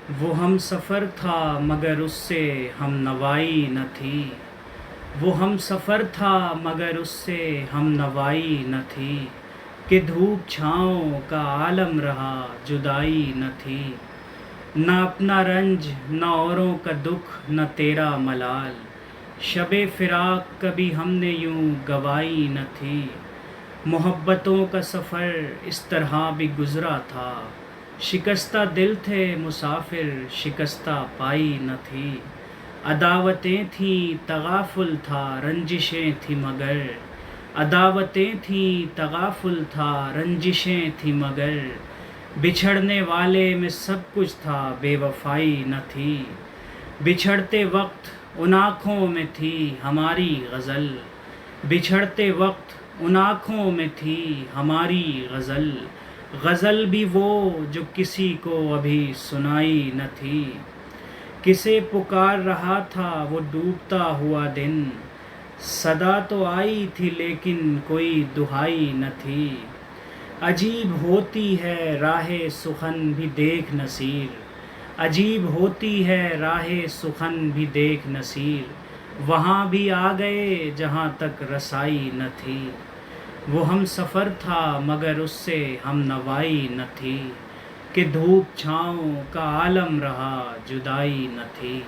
وہ ہم سفر تھا مگر اس سے ہم نوائی نہ تھی، وہ ہم سفر تھا مگر اس سے ہم نوائی نہ تھی، کہ دھوپ چھاؤں کا عالم رہا جدائی نہ تھی، نہ اپنا رنج نہ اوروں کا دکھ نہ تیرا ملال، شب فراق کبھی ہم نے یوں گوائی نہ تھی، محبتوں کا سفر اس طرح بھی گزرا تھا، شکستہ دل تھے مسافر شکستہ پائی نہ تھی، عداوتیں تھیں تغافل تھا رنجشیں تھیں مگر، عداوتیں تھیں تغافل تھا رنجشیں تھیں مگر، بچھڑنے والے میں سب کچھ تھا بے وفائی نہ تھی، بچھڑتے وقت ان آنکھوں میں تھی ہماری غزل، بچھڑتے وقت ان آنکھوں میں تھی ہماری غزل، غزل بھی وہ جو کسی کو ابھی سنائی نہ تھی، کسے پکار رہا تھا وہ ڈوبتا ہوا دن، صدا تو آئی تھی لیکن کوئی دہائی نہ تھی، عجیب ہوتی ہے راہ سخن بھی دیکھ نصیر، عجیب ہوتی ہے راہ سخن بھی دیکھ نصیر، وہاں بھی آ گئے جہاں تک رسائی نہ تھی، وہ ہم سفر تھا مگر اس سے ہم نوائی نہ تھی، کہ دھوپ چھاؤں کا عالم رہا جدائی نہ تھی۔